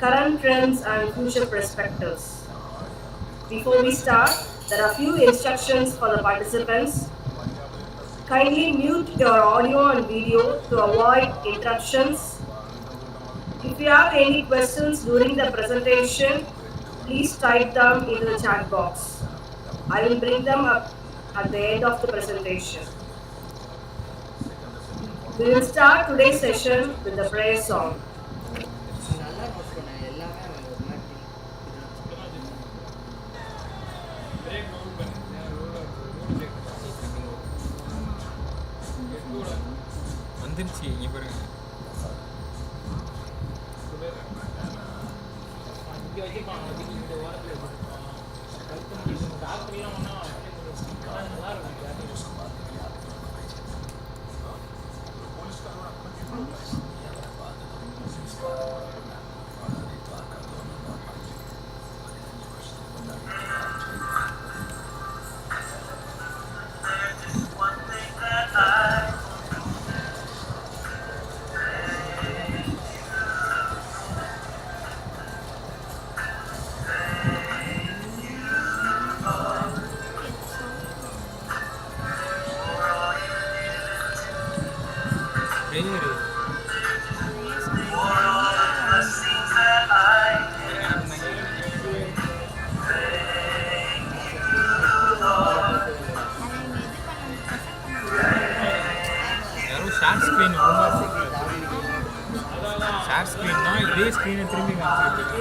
current trends, and future perspectives. Before we start, there are few instructions for the participants. Kindly mute your audio and video to avoid interruptions. If you have any questions during the presentation, please type them into the chat box. I will bring them up at the end of the presentation. We will start today's session with the prayer song. நல்லா போட்டுருக்கோண்ணே எல்லாமே ஒரு மாதிரி வந்துருச்சு இங்கே பாருங்க. Prayer யாரும் share screen share ஸ்க்ரீன்னா இதே ஸ்க்ரீனை திரும்பி காமிச்சிருக்கு.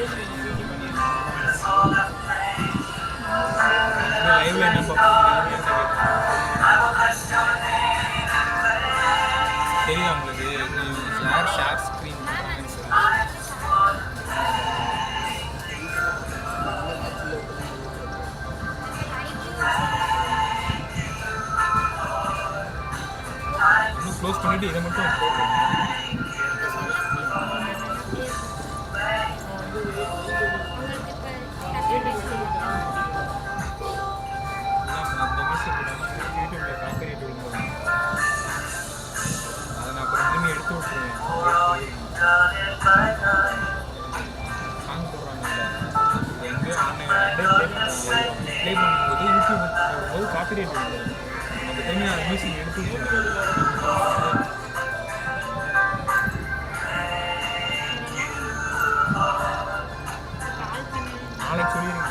லைவ்ல என்ன பார்ப்போம் தெரியுதா உங்களுக்கு? ஷேர் ஸ்க்ரீன் இன்னும் க்ளோஸ் பண்ணிட்டு இதை மட்டும் அந்த மியூசிக் யூடியூப்ல காப்பிரைட் விழுந்துடும். அதை நான் அப்புறம் திரும்பி எடுத்து விட்டுருவேன். சாங் போடுறாங்கல்ல, எங்கேயோ ஆன்லைன் ப்ளே பண்ணும்போது யூடியூப் போது காப்பிரைட் விழுந்துடும். அந்த டைம் நான் மியூசிக் எடுத்து விட்டுருவேன். நாளைக்கு சொல்லிடுங்க.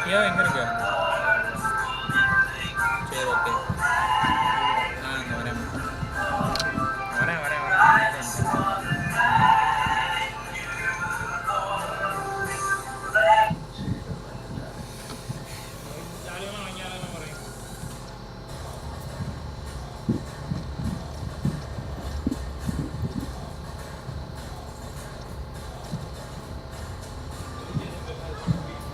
எங்கே எங்கே இருக்கு? சரி, ஓகே. இங்கே வரேன் வரேன் வரேன் வரேன்.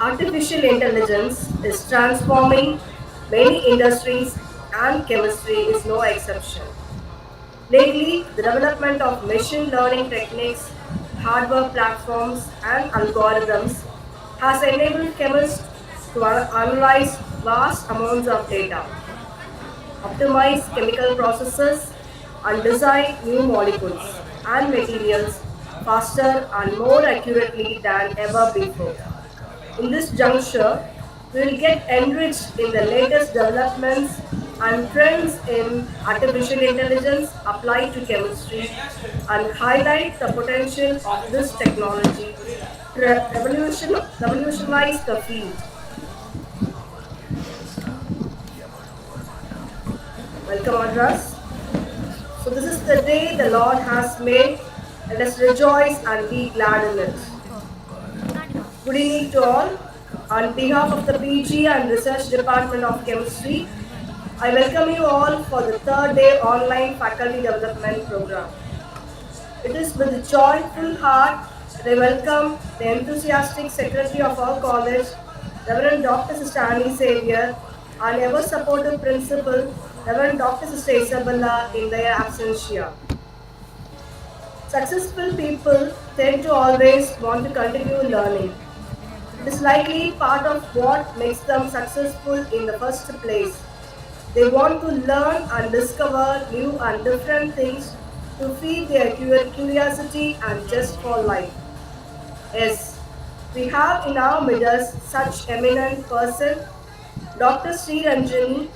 Artificial intelligence is transforming many industries and chemistry is no exception. Lately, the development of machine learning techniques, hardware platforms, and algorithms has enabled chemists to analyze vast amounts of data, optimize chemical processes, and design new molecules and materials faster and more accurately than ever before. In this juncture, we will get enriched in the latest developments and trends in artificial intelligence applied to chemistry and highlight the potential of this technology revolutionize the field. Welcome, Adras. So, this is the day the Lord has made. Let us rejoice and be glad in it. Good evening to all. On behalf of the PG and Research Department of Chemistry, I welcome you all for the third day online faculty development program. It is with a joyful heart that I welcome the enthusiastic secretary of our college, Reverend Dr. Sister Annie Xavier, and ever supportive principal, Reverend Dr. Sister Isabella, in their absentia. Successful people tend to always want to continue learning. It is likely part of what makes them successful in the first place. They want to learn and discover new and different things to feed their curiosity and just for life. Yes, we have in our midst such eminent person, Dr. Sri Ranjani.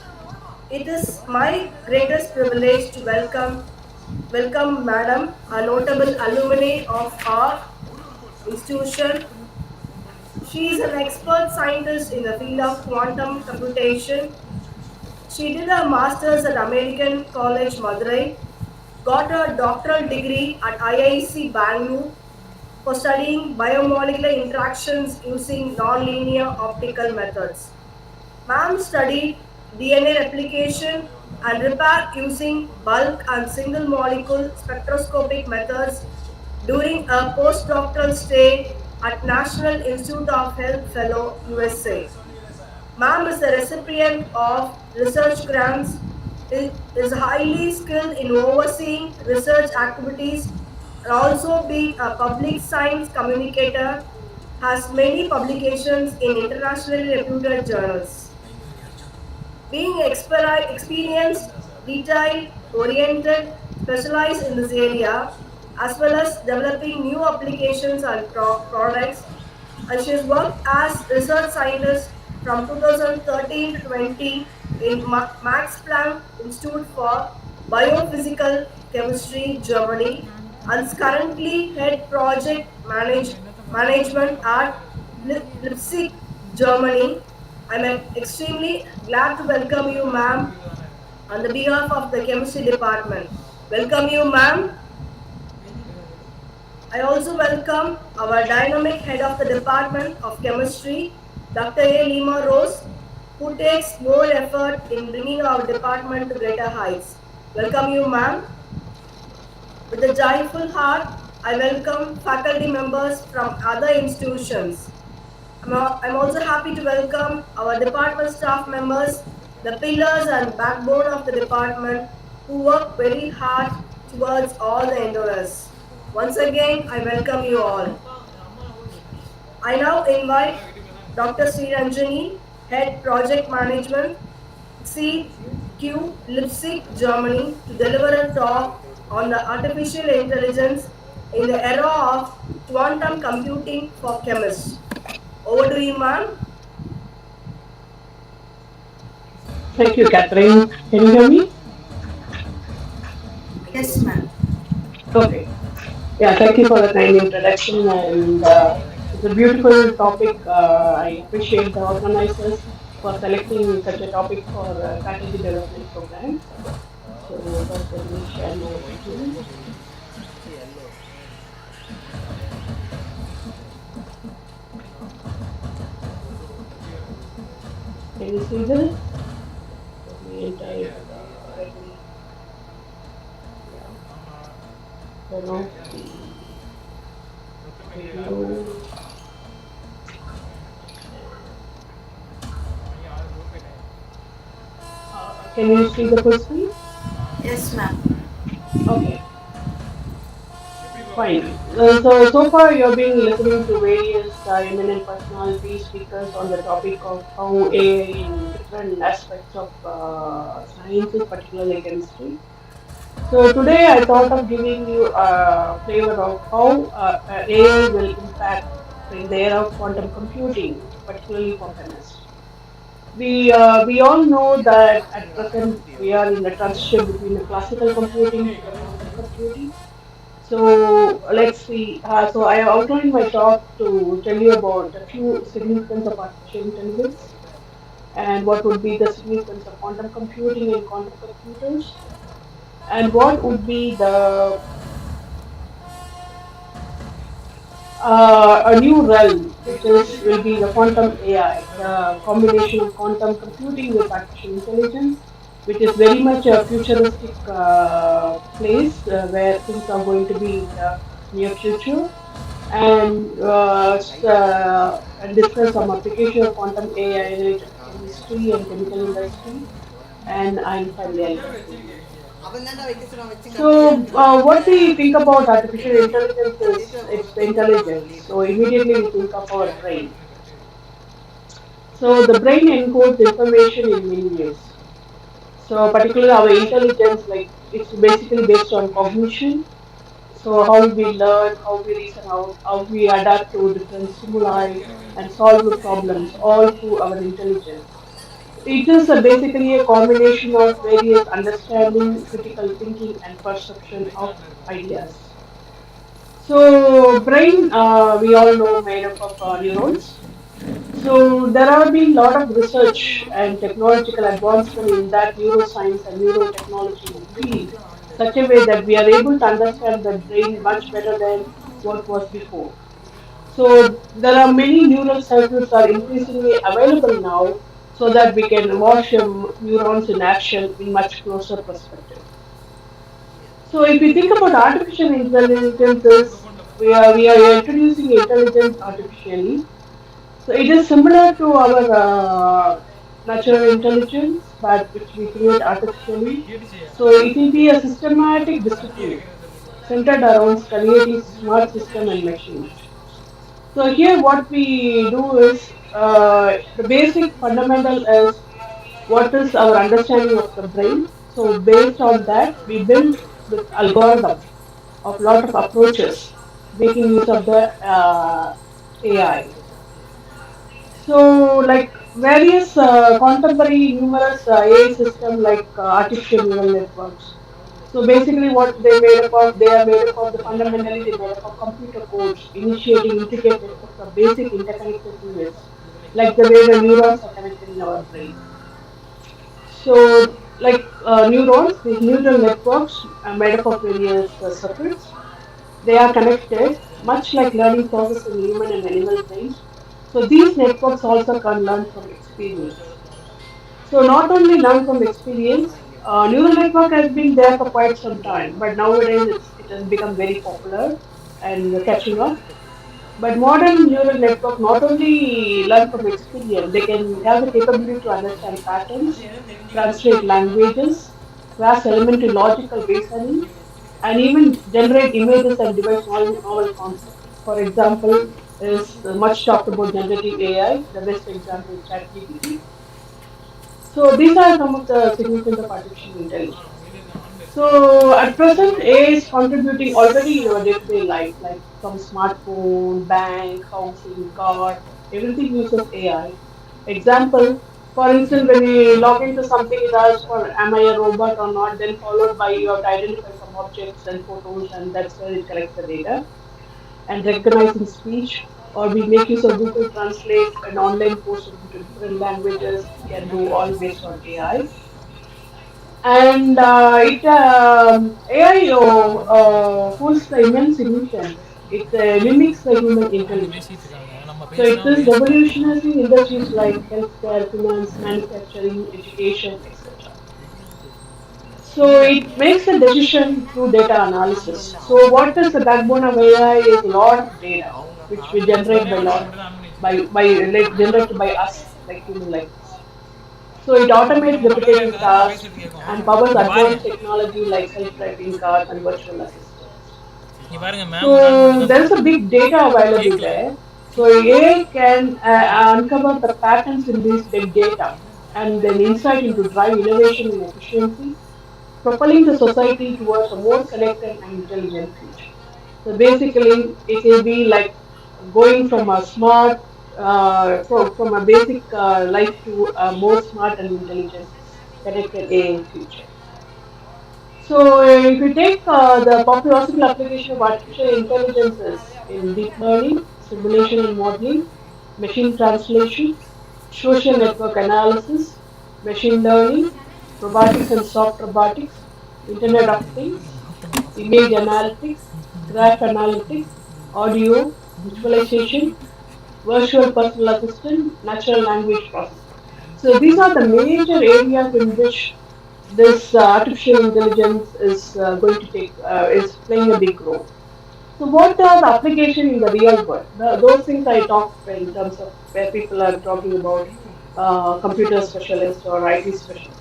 It is my greatest privilege to welcome Madam, a notable alumni of our institution. She is an expert scientist in the field of quantum computation. She did her master's at American College Madurai, got her doctoral degree at IIC Bangalore for studying biomolecular interactions using nonlinear optical methods. Ma'am studied DNA replication and repair using bulk and single molecule spectroscopic methods during a postdoctoral stay at National Institute of Health Fellow, USA. Ma'am is a recipient of research grants, is highly skilled in overseeing research activities and also being a public science communicator, has many publications in internationally reputed journals. Being experienced, detail oriented, specialized in this area, as well as developing new applications and products, and she has worked as research scientist from 2013 to 20 in Max Planck Institute for Biophysical Chemistry, Germany, and is currently head project management at Leipzig, Germany. I'm extremely glad to welcome you, ma'am, on the behalf of the chemistry department. Welcome you, ma'am. I also welcome our dynamic head of the Department of Chemistry, Dr. A. Lima Rose, who takes more effort in bringing our department to greater heights. Welcome you, ma'am. With a joyful heart, I welcome faculty members from other institutions. I'm also happy to welcome our department staff members, the pillars and backbone of the department who work very hard towards all the endeavors. Once again, I welcome you all. I now invite Dr. Sri Ranjani, Head Project Management, CQ Leipzig, Germany, to deliver a talk on the artificial intelligence in the era of quantum computing for chemists. Over to you, ma'am. Thank you, Catherine. Can you hear me? Yes, ma'am. Okay. Yeah, thank you for the kind introduction, and it's a beautiful topic. I appreciate the organizers for selecting such a topic for faculty development program. So first, let me share my screen. Can you see this? Let me enter it. Let me, yeah, turn off the video. Can you see the full screen? Yes, ma'am. Okay, fine. So far you've been listening to various eminent personalities, speakers on the topic of how AI in different aspects of sciences, particularly chemistry. So today I thought of giving you a flavor of how AI will impact in the era of quantum computing, particularly for chemists. We all know that at present we are in the transition between the classical computing to the quantum computing. So let's see. So I have outlined my talk to tell you about a few significance of artificial intelligence and what would be the significance of quantum computing and quantum computers and what would be the a new realm, which is will be the quantum AI, the combination of quantum computing with artificial intelligence, which is very much a futuristic place where things are going to be in the near future, and discuss some application of quantum AI related to chemistry and chemical industry, and finally I'll conclude. அவன் தான்டா வைக்க சொன்னான் வச்சு So, what we think about artificial intelligence is it's the intelligence. So, immediately we think of our brain. So, the brain encodes information in many ways. So, particularly our intelligence, like it's basically based on cognition. So, how we learn, how we reason out, how we adapt to different stimuli and solve the problems, all through our intelligence. It is basically a combination of various understanding, critical thinking, and perception of ideas. So, brain, we all know, made up of neurons. So, there have been a lot of research and technological advancement in that neuroscience and neurotechnology field, such a way that we are able to understand the brain much better than what was before. So, there are many neural circuits are increasingly available now, so that we can watch neurons in action in much closer perspective. So if we think about artificial intelligence, we are introducing intelligence artificially. So it is similar to our natural intelligence, but which we create artificially. So it will be a systematic discipline centered around creating smart system and machines. So here what we do is the basic fundamental is what is our understanding of the brain. So based on that, we build with algorithm of lot of approaches making use of the AI. So like various contemporary numerous AI system like artificial neural networks. So basically what they made up of, they are made up of the fundamentally they made up of computer codes initiating intricate networks of basic interconnected units like the way the neurons are connected in our brain. So, like neurons, these neural networks are made up of various circuits. They are connected, much like learning process in human and animal brains. So, these networks also can learn from experience. So, not only learn from experience, neural network has been there for quite some time, but nowadays it has become very popular and catching up. But modern neural network not only learn from experience, they can have the capability to understand patterns, translate languages, grasp elementary logical reasoning, and even generate images and devise novel concepts. For example, is the much talked about generative AI. The best example is ChatGPT. So these are some of the significance of artificial intelligence. So at present, AI is contributing already in our day-to-day life, like from smartphone, bank, housing, car, everything uses AI. Example, for instance, when we log into something, it asks for am I a robot or not, then followed by you have to identify some objects and photos, and that's where it collects the data and recognizing speech. Or we make use of Google Translate and online course into different languages. We can do all based on AI. And it AI holds the immense significance. It mimics the human intelligence. So it is revolutionizing industries like healthcare, finance, manufacturing, education, etc. So it makes a decision through data analysis. So what is the backbone of AI is a lot of data, which we generate by lot by like generated by us, like human like us. So it automates repetitive tasks and powers advanced technology like self-driving cars and virtual assistants. இங்க பாருங்க ma'am ஒரு ஆள் மட்டும் So தான் there is a big data available there. So AI can uncover the patterns in this big data and then insight into drive innovation and efficiency, propelling the society towards a more connected and intelligent future. So basically, it will be like going from a smart, from a basic life to a more smart and intelligent connected AI future. So, if we take the possible application of artificial intelligences in deep learning, simulation and modeling, machine translation, social network analysis, machine learning, robotics and soft robotics, Internet of Things, image analytics, graph analytics, audio, visualization, virtual personal assistant, natural language processing. So these are the major areas in which this artificial intelligence is going to take is playing a big role. So what are the application in the real world? Those things I talk in terms of where people are talking about computer specialist or IT specialist.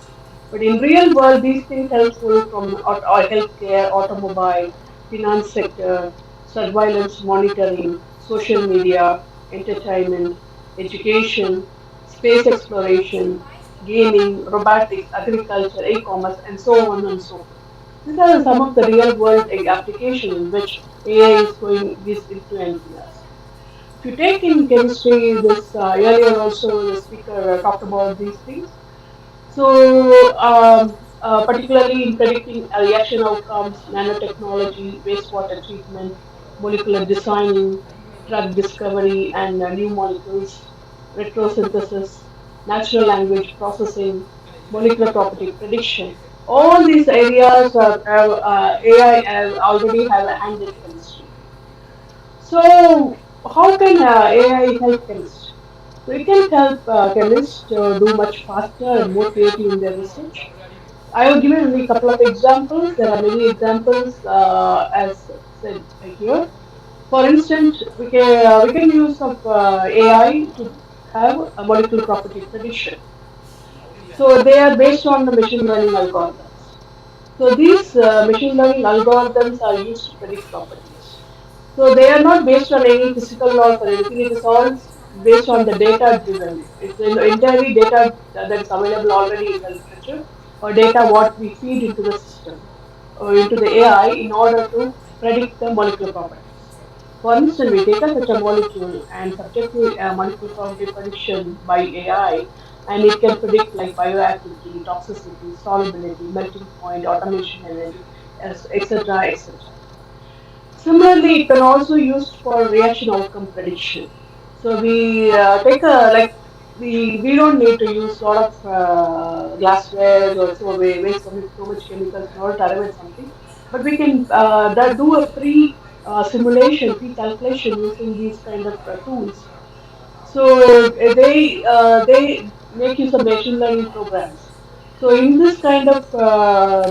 But in real world, these things helpful from healthcare, automobile, finance sector, surveillance monitoring, social media, entertainment, education, space exploration, gaming, robotics, agriculture, e-commerce, and so on and so forth. These are some of the real world application in which AI is influencing us. If you take in chemistry, this earlier also the speaker talked about these things. So, particularly in predicting reaction outcomes, nanotechnology, wastewater treatment, molecular designing, drug discovery, and new molecules, retrosynthesis, natural language processing, molecular property prediction. All these areas AI already have a hand in chemistry. So, how can AI help chemists? So, it can help chemists do much faster and more creative in their research. I will give you only a couple of examples. There are many examples as said here. For instance, we can use of AI to have a molecular property prediction. So they are based on the machine learning algorithms. So these machine learning algorithms are used to predict properties. So they are not based on any physical laws or anything. It is all based on the data driven. It's entirely data that is available already in the literature or data what we feed into the system or into the AI in order to predict the molecular properties. For instance, we take such a molecule and subject to a molecular property prediction by AI, and it can predict like bioactivity, toxicity, solubility, melting point, automation energy, etc., etc. Similarly, it can also used for reaction outcome prediction. So we take a like we don't need to use a lot of glassware or so we waste so much chemicals in order to arrive at something, but we can do a pre simulation, pre calculation using these kind of tools. So they make use of machine learning programs. So in this kind of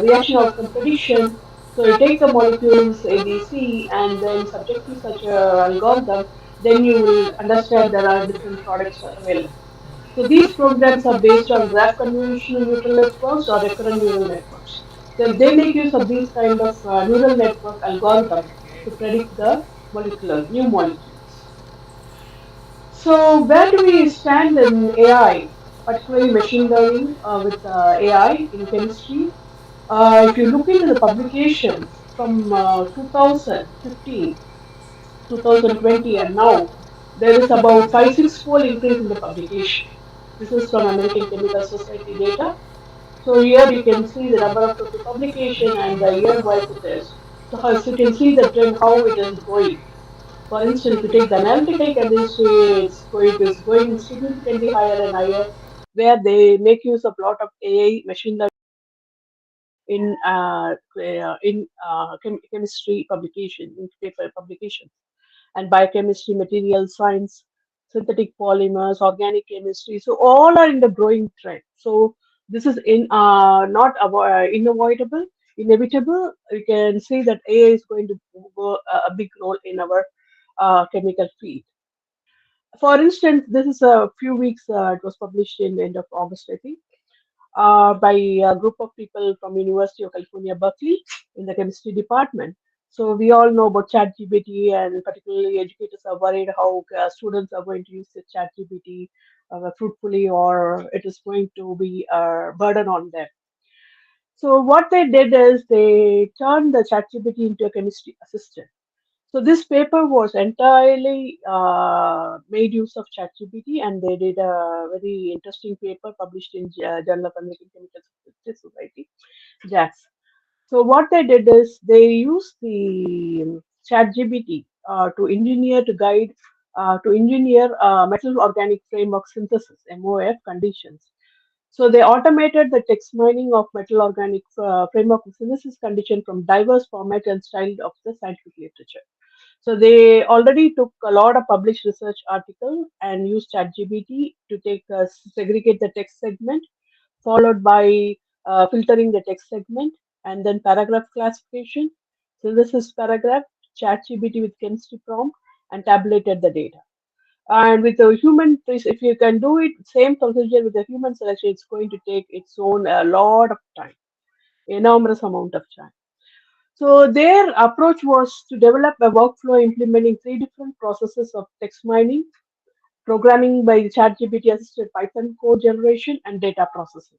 reaction outcome prediction, so you take the molecules ABC and then subject to such a algorithm, then you will understand there are different products are available. So these programs are based on graph convolutional neural networks or recurrent neural networks. So they make use of these kind of neural network algorithm to predict the new molecules. So, where do we stand in AI, particularly machine learning with AI in chemistry? If you look into the publications from 2015, 2020, and now, there is about 5-6 fold increase in the publication. This is from American Chemical Society data. So here you can see the number of total publication and the year wise it is. So you can see the trend how it is going. For instance, if you take the analytical chemistry, it's going significantly higher and higher, where they make use of lot of AI machine learning in chemistry publication, in paper publications, and biochemistry, material science, synthetic polymers, organic chemistry. So all are in the growing trend. So this is not unavoidable, inevitable. You can see that AI is going to go a big role in our chemical field. For instance, this is a few weeks. It was published in the end of August, I think, by a group of people from University of California, Berkeley, in the chemistry department. So we all know about ChatGPT, and particularly educators are worried how students are going to use the ChatGPT fruitfully, or it is going to be a burden on them. So what they did is they turned the ChatGPT into a chemistry assistant. So this paper was entirely made use of ChatGPT, and they did a very interesting paper published in Journal of American Chemical Society, JAX. So what they did is they used the ChatGPT to engineer metal organic framework synthesis (MOF) conditions. So they automated the text mining of metal organic framework synthesis condition from diverse format and style of the scientific literature. So they already took a lot of published research article and used ChatGPT to segregate the text segment, followed by filtering the text segment, and then paragraph classification. So this is paragraph, ChatGPT with chemistry prompt, and tabulated the data. And with a if you can do it, same procedure with a human selection, it's going to take its own a lot of time, enormous amount of time. So their approach was to develop a workflow implementing three different processes of text mining, programming by ChatGPT assisted Python code generation, and data processing.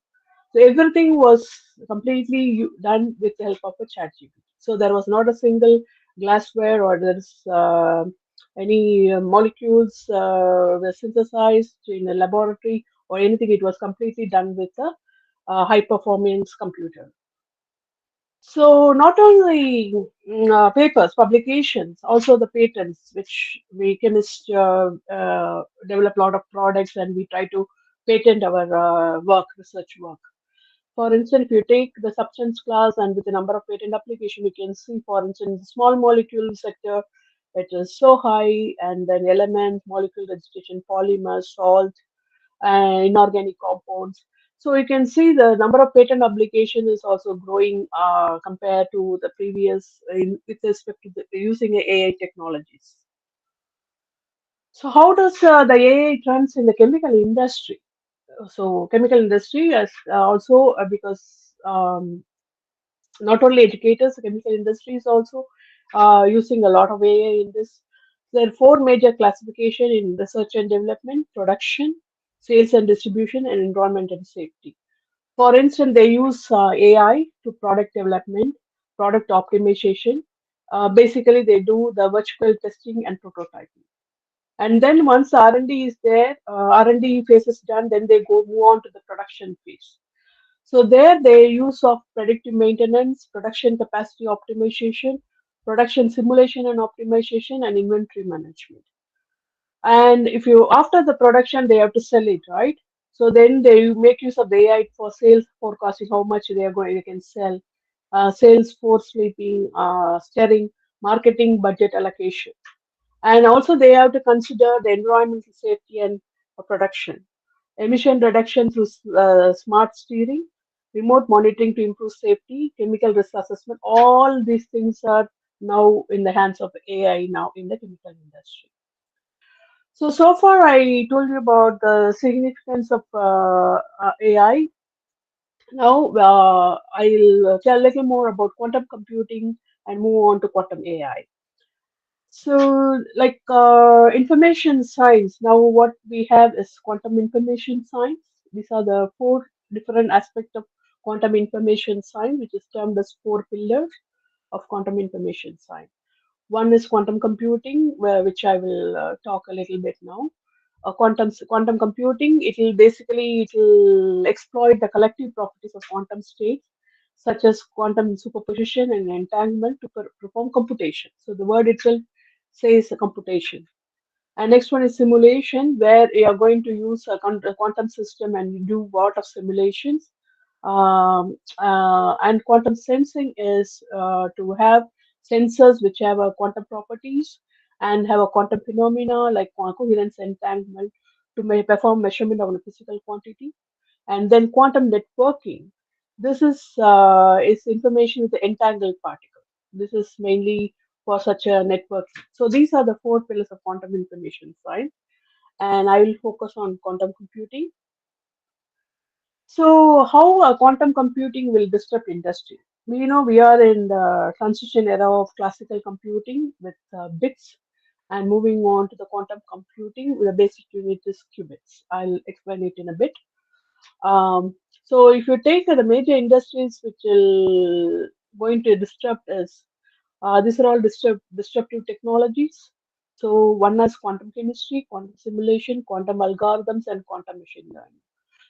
So everything was completely done with the help of a ChatGPT. So there was not a single glassware or there's any molecules were synthesized in a laboratory or anything. It was completely done with a high performance computer. So not only papers, publications, also the patents, which we chemists develop a lot of products and we try to patent our research work. For instance, if you take the substance class and with the number of patent application, we can see, for instance, the small molecule sector, it is so high, and then element, molecule registration, polymers, salt, inorganic compounds. So you can see the number of patent application is also growing compared to the previous with respect to using AI technologies. So how does the AI trends in the chemical industry? So chemical industry as also because not only educators, the chemical industry is also using a lot of AI in this. There are four major classification in research and development, production, sales and distribution, and environment and safety. For instance, they use AI to product development, product optimization. Basically, they do the virtual testing and prototyping. And then once R&D is there, R&D phase is done, then they go move on to the production phase. So there, their use of predictive maintenance, production capacity optimization, production simulation and optimization, and inventory management. And if you after the production, they have to sell it, right? So then they make use of the AI for sales forecasting, how much they can sell, sales force sweeping, steering, marketing budget allocation, and also they have to consider the environmental safety and production, emission reduction through smart steering, remote monitoring to improve safety, chemical risk assessment. All these things are now in the hands of AI now in the chemical industry. So far I told you about the significance of AI. Now I'll tell a little more about quantum computing and move on to quantum AI. So, like information science, now what we have is quantum information science. These are the four different aspects of quantum information science, which is termed as four pillars of quantum information science. One is quantum computing, which I will talk a little bit now. Quantum computing, it will exploit the collective properties of quantum states, such as quantum superposition and entanglement, to perform computation. So the word itself says computation. And next one is simulation, where you are going to use a quantum system and you do lot of simulations. And quantum sensing is to have sensors which have a quantum properties and have a quantum phenomena like coherence entanglement to perform measurement of a physical quantity. And then quantum networking. This is information with the entangled particle. This is mainly for such a network. So these are the four pillars of quantum information science, and I will focus on quantum computing. So how quantum computing will disrupt industry? We are in the transition era of classical computing with bits and moving on to the quantum computing. The basic unit is qubits. I'll explain it in a bit. Um, so if you take the major industries which will going to disrupt is these are all disruptive technologies. So one is quantum chemistry, quantum simulation, quantum algorithms, and quantum machine learning.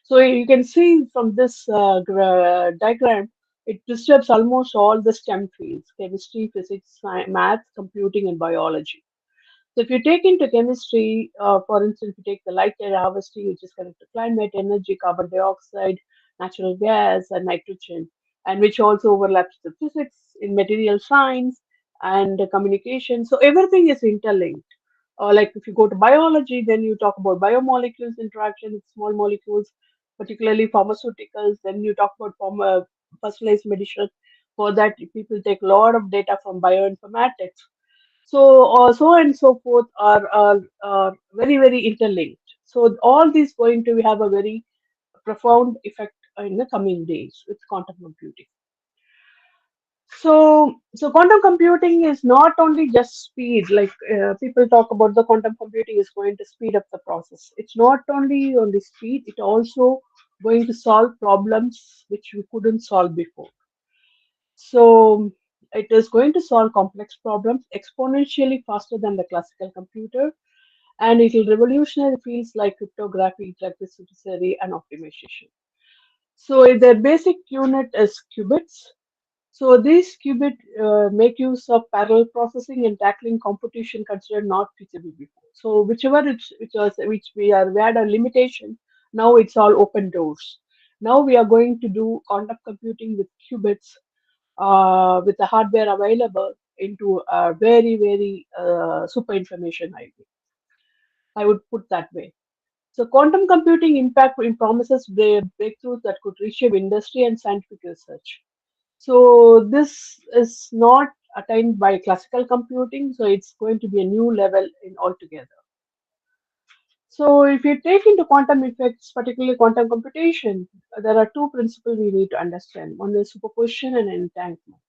So you can see from this diagram It disturbs almost all the STEM fields: chemistry, physics, math, computing, and biology. So if you take into chemistry, for instance, if you take the light air harvesting, which is connected to climate, energy, carbon dioxide, natural gas, and nitrogen, and which also overlaps with physics in material science and communication. So everything is interlinked. Like if you go to biology, then you talk about biomolecules interaction with small molecules, particularly pharmaceuticals. Then you talk about personalized medicine. For that, people take a lot of data from bioinformatics. So, so and so forth are very, very interlinked. So, all these going to have a very profound effect in the coming days with quantum computing. So quantum computing is not only just speed, like people talk about the quantum computing is going to speed up the process. It's not only on the speed, it also going to solve problems which we couldn't solve before. So it is going to solve complex problems exponentially faster than the classical computer, and it will revolutionize fields like cryptography, drug discovery, and optimization. So the basic unit is qubits. So these qubit make use of parallel processing and tackling computation considered not feasible before. So whichever which we had a limitation, now it's all open doors. Now we are going to do quantum computing with qubits with the hardware available into a very, very super information I would put that way. So quantum computing impact in promises breakthroughs that could reshape industry and scientific research. So this is not attained by classical computing, so it's going to be a new level in altogether. So if you take into quantum effects, particularly quantum computation, there are two principles we need to understand. One is superposition and entanglement.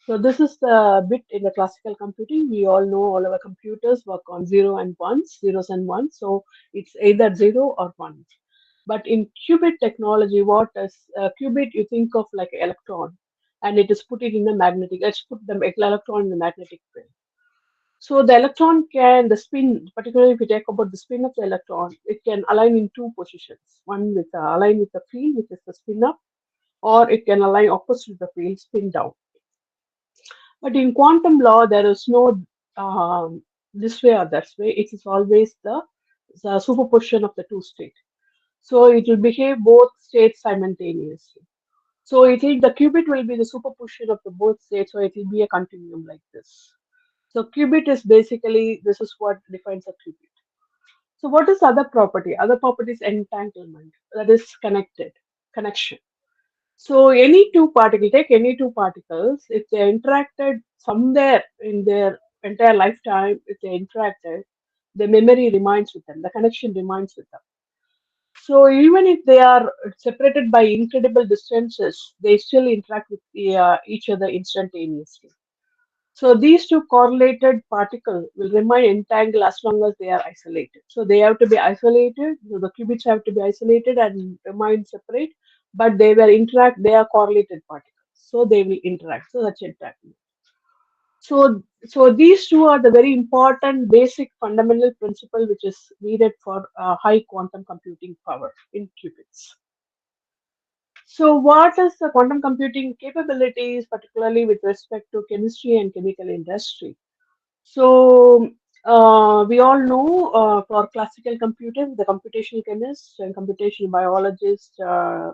So this is the bit in the classical computing. We all know all our computers work on zeros and ones. So it's either zero or one. But in qubit technology, what is qubit? You think of like an electron, and it is put it in a magnetic. Let's put the electron in the magnetic field. So the electron can the spin, particularly if you talk about the spin of the electron, it can align in two positions. One with align with the field, which is the spin up, or it can align opposite the field, spin down. But in quantum law, there is no this way or that way. It is always the superposition of the two states. So it will behave both states simultaneously. So it will the qubit will be the superposition of the both states. So it will be a continuum like this. So qubit is basically this is what defines a qubit. So what is other property? Other property is entanglement. That is connected connection. So take any two particles, if they interacted somewhere in their entire lifetime, if they interacted, the memory remains with them, the connection remains with them. So even if they are separated by incredible distances, they still interact with each other instantaneously. So these two correlated particles will remain entangled as long as they are isolated. So they have to be isolated. So the qubits have to be isolated and remain separate, but they are correlated particles. So they will interact. So that's entanglement. So these two are the very important basic fundamental principle which is needed for high quantum computing power in qubits. So, what is the quantum computing capabilities, particularly with respect to chemistry and chemical industry? So, we all know for classical computers, the computational chemists and computational biologists,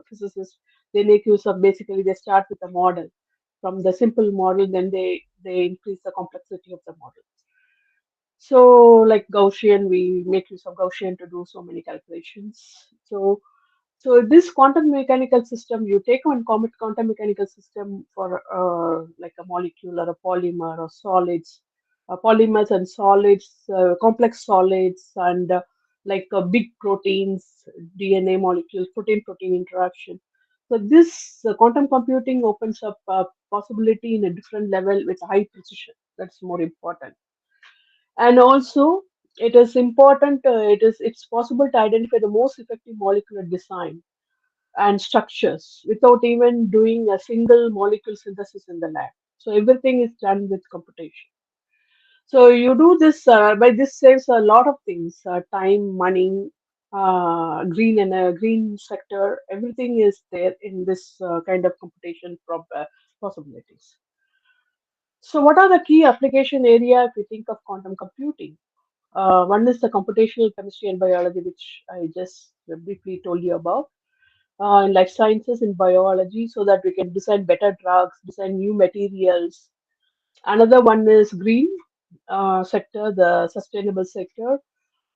physicists, they make use of basically they start with a model. From the simple model, then they increase the complexity of the model. So, like Gaussian, we make use of Gaussian to do so many calculations. So this quantum mechanical system, you take one quantum mechanical system for like a molecule or a polymer or solids, polymers and solids, complex solids, and like big proteins, DNA molecules, protein-protein interaction. So this quantum computing opens up a possibility in a different level with high precision. That's more important. And also, it is important. It's possible to identify the most effective molecular design and structures without even doing a single molecule synthesis in the lab. So everything is done with computation. So you do this by this saves a lot of things: time, money, green and green sector. Everything is there in this kind of computation possibilities. So, what are the key application area if you think of quantum computing? One is the computational chemistry and biology, which I just briefly told you about. In life sciences, in biology, so that we can design better drugs, design new materials. Another one is green sector, the sustainable sector,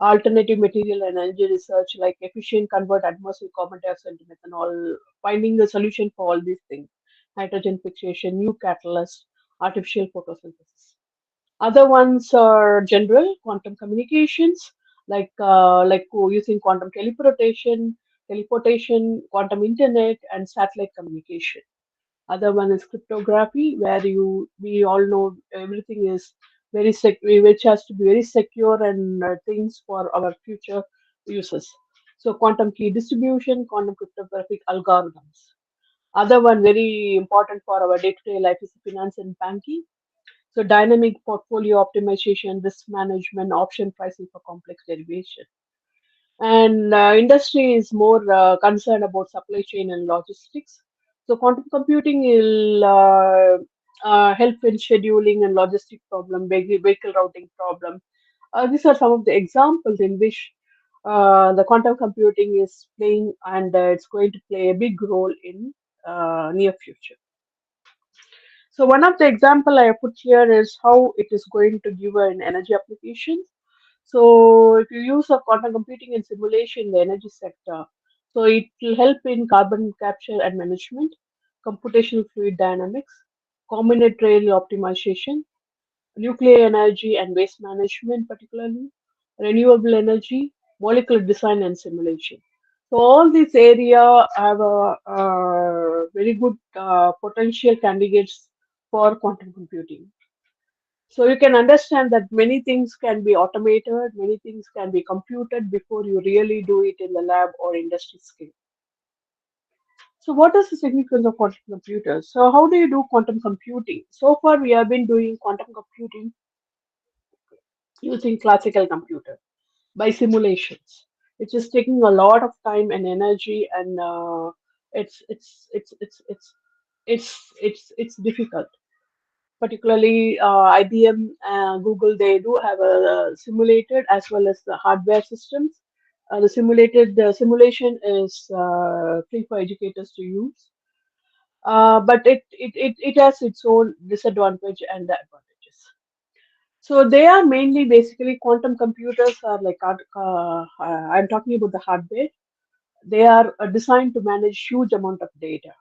alternative material and energy research, like efficient convert atmospheric carbon dioxide to methanol, finding the solution for all these things, hydrogen fixation, new catalyst, artificial photosynthesis. Other ones are general quantum communications, using quantum teleportation, quantum internet, and satellite communication. Other one is cryptography, where we all know everything is which has to be very secure and things for our future uses. So quantum key distribution, quantum cryptographic algorithms. Other one very important for our day-to-day life is finance and banking. So dynamic portfolio optimization, risk management, option pricing for complex derivation. And industry is more concerned about supply chain and logistics. So quantum computing will help in scheduling and logistic problem, vehicle routing problem. These are some of the examples in which the quantum computing is playing, and it's going to play a big role in near future. So one of the example I put here is how it is going to give an energy application. So if you use a quantum computing and simulation in the energy sector, so it will help in carbon capture and management, computational fluid dynamics, combinatorial optimization, nuclear energy and waste management, particularly renewable energy, molecular design and simulation. So all these area have a very good potential candidates for quantum computing. So you can understand that many things can be automated, many things can be computed before you really do it in the lab or industry scale. So what is the significance of quantum computers? So how do you do quantum computing? So far we have been doing quantum computing using classical computer by simulations. It's just taking a lot of time and energy, and it's it's it's it's it's it's difficult. Particularly IBM, Google, they do have a simulated as well as the hardware systems. The simulation is free for educators to use, but it has its own disadvantage and the advantages. So they are mainly basically quantum computers are like I'm talking about the hardware. They are designed to manage huge amount of data,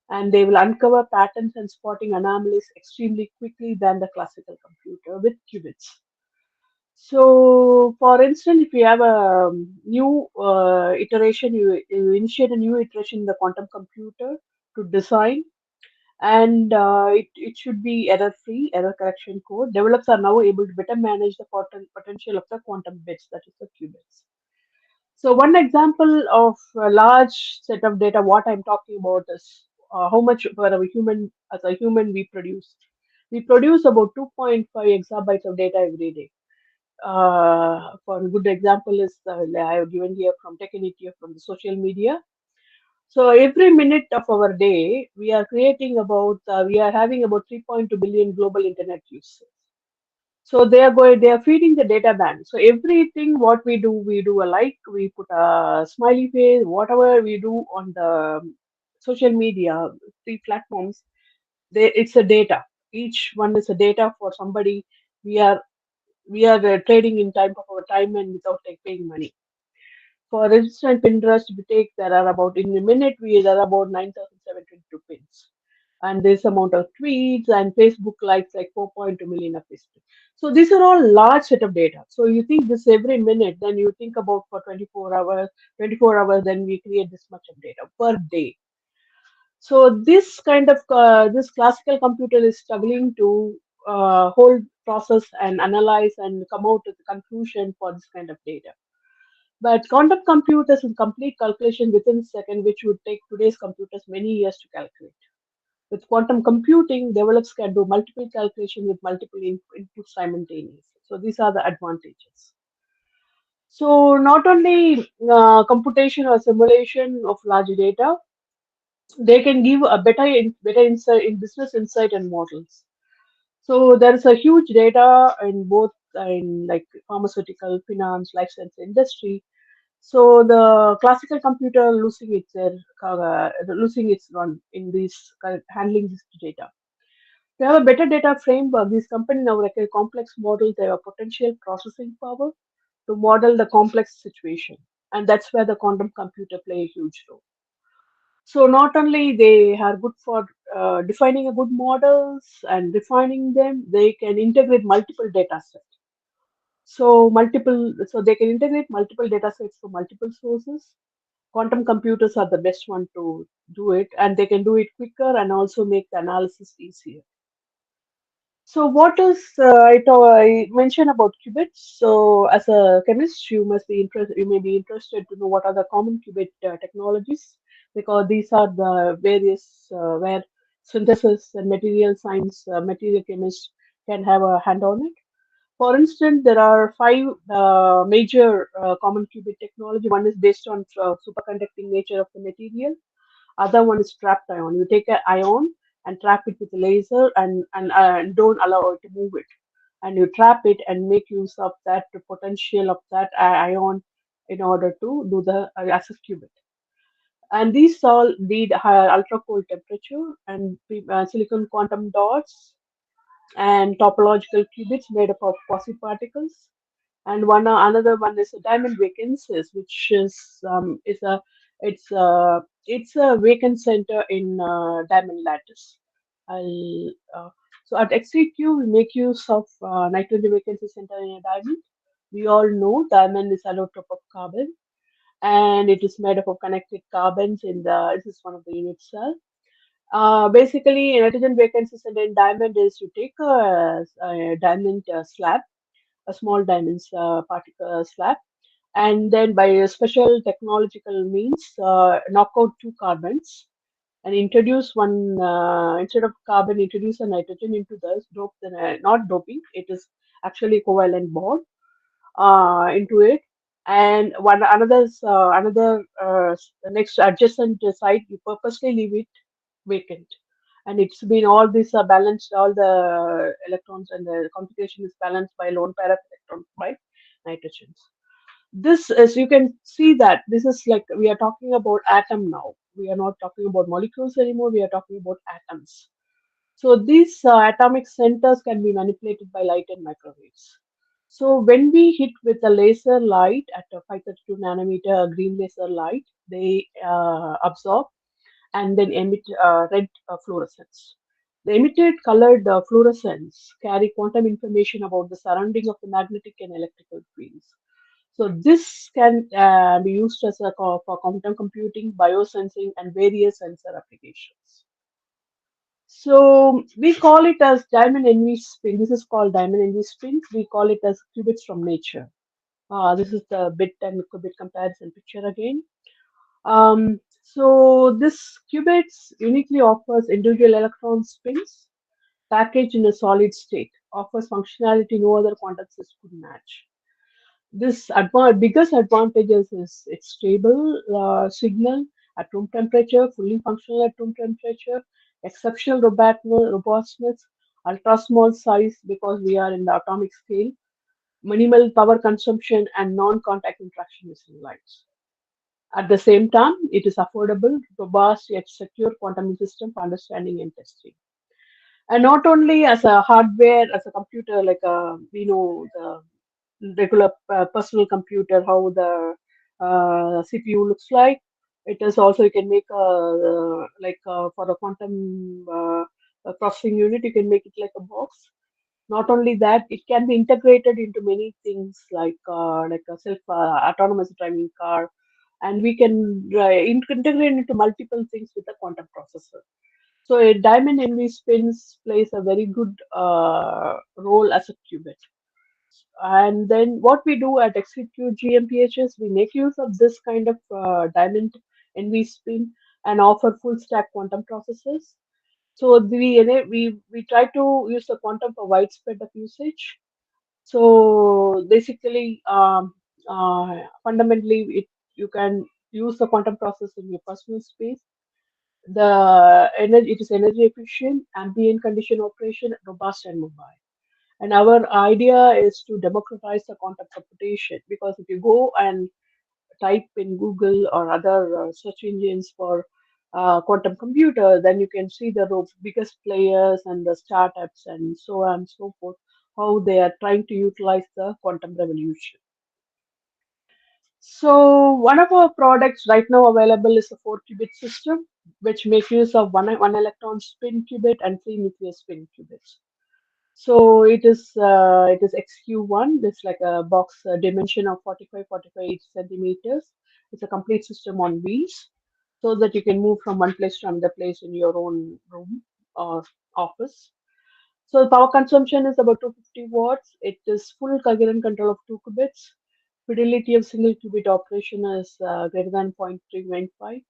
and they will uncover patterns and spotting anomalies extremely quickly than the classical computer with qubits. So, for instance, if you have a new iteration, you initiate a new iteration in the quantum computer to design, and it should be error free, error correction code. Developers are now able to better manage the potential of the quantum bits, that is the qubits. So one example of a large set of data, what I'm talking about is how much for a human, as a human, we produce. We produce about 2.5 exabytes of data every day. For a good example is I have given here from Techinitia from the social media. So every minute of our day, we are having about 3.2 billion global internet users. So they are feeding the data bank. So everything what we do a like, we put a smiley face, whatever we do on the social media, three platforms, it's a data. Each one is a data for somebody. We are trading in time of our time and without paying money. For instance, Pinterest, we take there are about in a minute we there are about 9,722 pins, and this amount of tweets and Facebook likes like 4.2 million of Facebook. So these are all large set of data. So you think this every minute, then you think about for 24 hours, then we create this much of data per day. So this classical computer is struggling to hold, process, and analyze and come out with a conclusion for this kind of data. But quantum computers will complete calculation within a second, which would take today's computers many years to calculate. With quantum computing, developers can do multiple calculations with multiple inputs simultaneously. So these are the advantages. So not only computation or simulation of large data, they can give a better insight in business insight and models. So there is a huge data in both in like pharmaceutical, finance, life science industry. So the classical computer losing its run in this handling this data. To have a better data framework, these companies now require complex models. They have potential processing power to model the complex situation, and that's where the quantum computer play a huge role. So not only they are good for defining a good models and refining them, they can integrate multiple data sets. So they can integrate multiple data sets from multiple sources. Quantum computers are the best one to do it, and they can do it quicker and also make the analysis easier. So what is I mentioned about qubits. So as a chemist, you must be interested. You may be interested to know what are the common qubit technologies, because these are the various where synthesis and material science, material chemists can have a hand on it. For instance, there are five major common qubit technology. One is based on superconducting nature of the material. Other one is trapped ion. You take an ion and trap it with a laser and don't allow it to move it. And you trap it and make use of that potential of that ion in order to do the access qubit. And these all need higher ultra cold temperature and silicon quantum dots and topological qubits made up of quasi-particles. And another one is a diamond vacancies, which is a it's a vacant center in diamond lattice. I'll, so at XCQ we make use of nitrogen vacancy center in a diamond. We all know diamond is allotrope of carbon, and it is made up of connected carbons in the. This is one of the unit cell. Basically, nitrogen vacancy center in diamond is you take a diamond slab, a small diamond particle slab, and then by a special technological means knock out two carbons and introduce one instead of carbon introduce a nitrogen into the dope, not doping, it is actually covalent bond into it. And another next adjacent site you purposely leave it vacant, and it's been all this balanced, all the electrons and the computation is balanced by lone pair of electrons by nitrogens. This is, you can see that this is like we are talking about atom now. We are not talking about molecules anymore. We are talking about atoms. So these atomic centers can be manipulated by light and microwaves. So when we hit with a laser light at a 532 nanometer green laser light, they absorb and then emit red fluorescence. The emitted colored fluorescence carry quantum information about the surrounding of the magnetic and electrical fields. So this can be used as for quantum computing, biosensing, and various sensor applications. So we call it as diamond envy spin. This is called diamond envy spins. We call it as qubits from nature. This is the bit and qubit comparison picture again. So this qubits uniquely offers individual electron spins packaged in a solid state, offers functionality no other quantum system could match. Biggest advantages is its stable signal at room temperature, fully functional at room temperature, exceptional robustness, ultra small size because we are in the atomic scale, minimal power consumption, and non-contact interaction with lights. At the same time, it is affordable, robust, yet secure quantum system for understanding and testing. And not only as a hardware, as a computer, like we know the regular personal computer, how the CPU looks like. It is also you can make for a quantum processing unit, you can make it like a box. Not only that, it can be integrated into many things like a self autonomous driving car, and we can integrate into multiple things with a quantum processor. So a diamond envy spins plays a very good role as a qubit. And then what we do at Execute GmbHs, we make use of this kind of diamond NV spin and offer full stack quantum processors. So we try to use the quantum for widespread of usage. So basically, Fundamentally, you can use the quantum process in your personal space. The energy it is energy efficient, ambient condition operation, robust and mobile. And our idea is to democratize the quantum computation, because if you go and type in Google or other search engines for quantum computer, then you can see the biggest players and the startups and so on and so forth, how they are trying to utilize the quantum revolution. So one of our products right now available is a 4-qubit system, which makes use of one electron spin qubit and three nucleus spin qubits. So it is XQ1. It's like a box dimension of 45 centimeters. It's a complete system on wheels, so that you can move from one place to another place in your own room or office. So the power consumption is about 250 watts. It is full coherent control of 2 qubits. Fidelity of single qubit operation is greater than 0.395,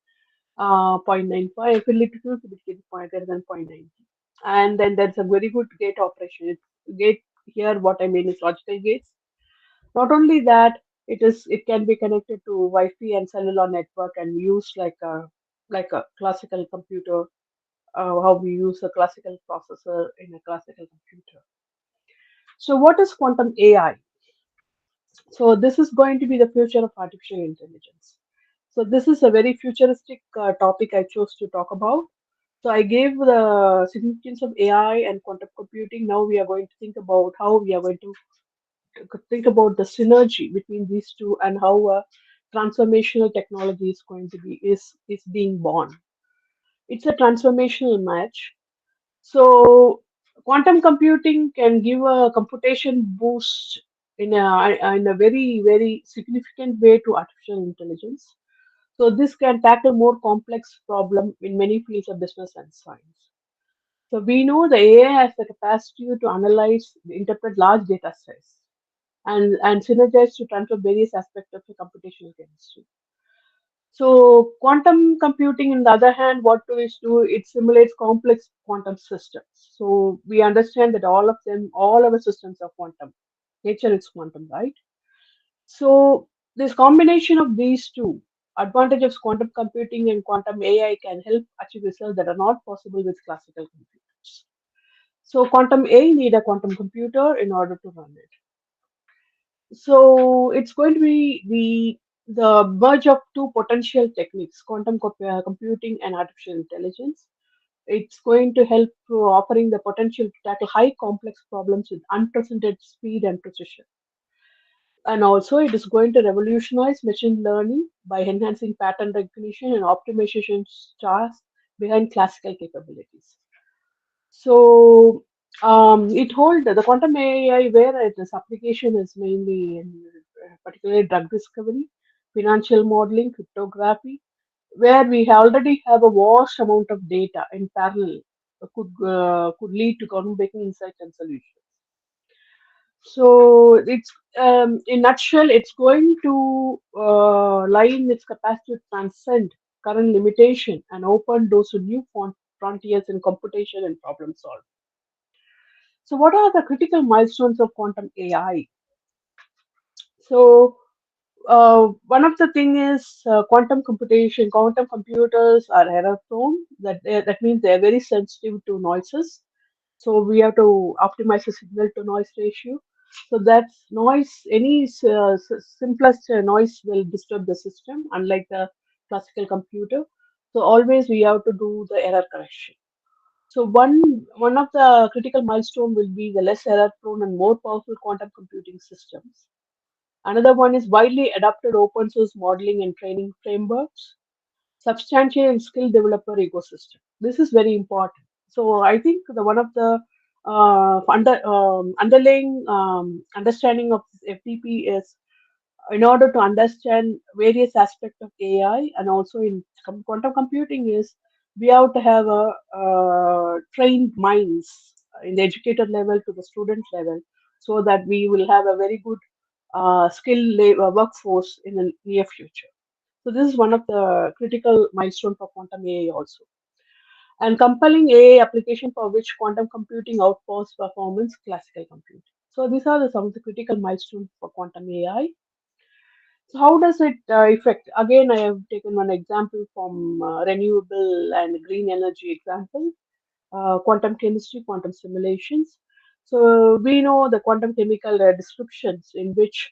0.95. Fidelity to 2 qubit is greater than 0.90. And then there's a very good gate operation. Gate here, what I mean is logical gates. Not only that, it can be connected to Wi-Fi and cellular network and used like a classical computer, how we use a classical processor in a classical computer. So what is quantum AI? So this is going to be the future of artificial intelligence. So this is a very futuristic topic I chose to talk about. So I gave the significance of AI and quantum computing. Now we are going to think about how we are going to think about the synergy between these two, and how transformational technology is going to be is being born. It's a transformational match. So quantum computing can give a computation boost in a very significant way to artificial intelligence. So this can tackle more complex problem in many fields of business and science. So we know the AI has the capacity to analyze, interpret large data sets, and synergize to transfer various aspects of the computational chemistry. So quantum computing, on the other hand, what do it do? It simulates complex quantum systems. So we understand that all our systems are quantum. Nature is quantum, right? So this combination of these two advantages, quantum computing and quantum AI, can help achieve results that are not possible with classical computers. So quantum AI need a quantum computer in order to run it. So it's going to be the merge of two potential techniques, computing and artificial intelligence. It's going to help to offering the potential to tackle high complex problems with unprecedented speed and precision. And also, it is going to revolutionize machine learning by enhancing pattern recognition and optimization tasks behind classical capabilities. So it hold the quantum AI, where its application is mainly in particularly drug discovery, financial modeling, cryptography, where we already have a vast amount of data in parallel, could lead to groundbreaking insights and solutions. So it's in nutshell, it's going to lie in its capacity to transcend current limitation and open doors to new frontiers in computation and problem solving. So, what are the critical milestones of quantum AI? So, one of the thing is quantum computation. Quantum computers are error prone. That means they are very sensitive to noises. So we have to optimize the signal to noise ratio. So that's noise. Any simplest noise will disturb the system, unlike the classical computer. So always we have to do the error correction. So one of the critical milestone will be the less error prone and more powerful quantum computing systems. Another one is widely adopted open source modeling and training frameworks, substantial and skilled developer ecosystem. This is very important. So I think the one of the underlying understanding of FTP is, in order to understand various aspects of AI and also in quantum computing, is we have to have a trained minds in the educator level to the student level, so that we will have a very good skilled workforce in the near future. So this is one of the critical milestone for quantum AI also. And compelling AI application for which quantum computing outperforms performance classical computing. So these are some of the critical milestones for quantum AI. So how does it affect? Again, I have taken one example from renewable and green energy example, quantum chemistry, quantum simulations. So we know the quantum chemical descriptions in which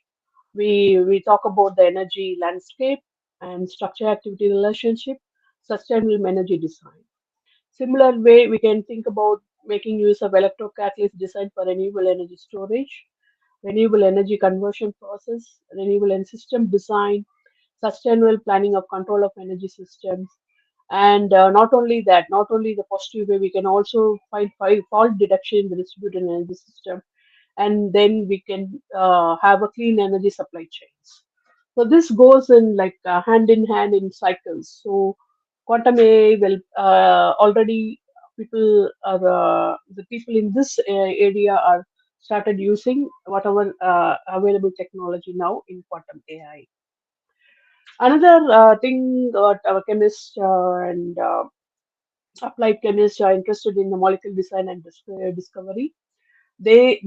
we talk about the energy landscape and structure activity relationship, sustainable energy design. Similar way, we can think about making use of electrocatalyst design for renewable energy storage, renewable energy conversion process, renewable and system design, sustainable planning of control of energy systems. And not only that, not only the positive way, we can also find fault detection in the distributed energy system, and then we can have a clean energy supply chains. So this goes in like hand in hand in cycles. So quantum AI will already people are the people in this area are started using whatever available technology now in quantum AI. Another thing that our chemists and applied chemists are interested in the molecule design and discovery. They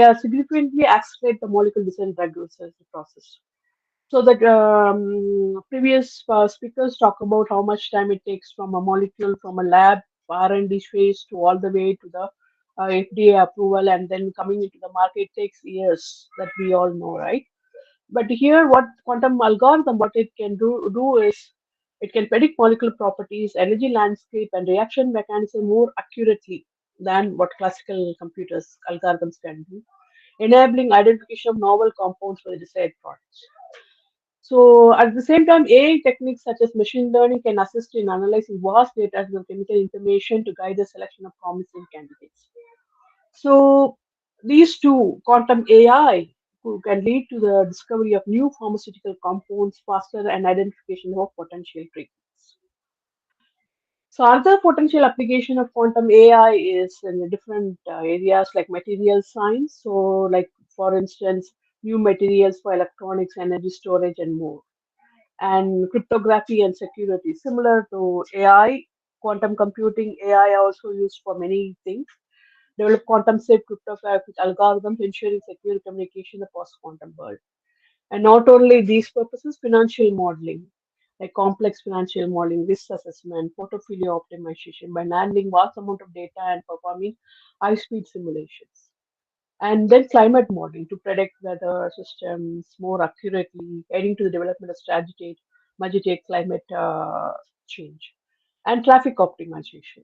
are significantly accelerate the molecule design drug research process. So that previous speakers talk about how much time it takes from a molecule from a lab R&D phase to all the way to the FDA approval and then coming into the market takes years that we all know, right? But here, what quantum algorithm, what it can do is it can predict molecular properties, energy landscape, and reaction mechanism more accurately than what classical computers algorithms can do, enabling identification of novel compounds for the desired products. So at the same time, AI techniques such as machine learning can assist in analyzing vast data of chemical information to guide the selection of promising candidates. So these two, quantum AI, who can lead to the discovery of new pharmaceutical compounds faster and identification of potential treatments. So other potential application of quantum AI is in the different areas like material science. So like for instance, new materials for electronics, energy storage, and more. And cryptography and security, similar to AI, quantum computing, AI are also used for many things. Develop quantum safe cryptographic algorithms ensuring secure communication across quantum world. And not only these purposes, financial modeling, like complex financial modeling, risk assessment, portfolio optimization by handling vast amount of data and performing high-speed simulations. And then climate modeling to predict weather systems more accurately, aiding to the development of strategic mitigate climate change. And traffic optimization.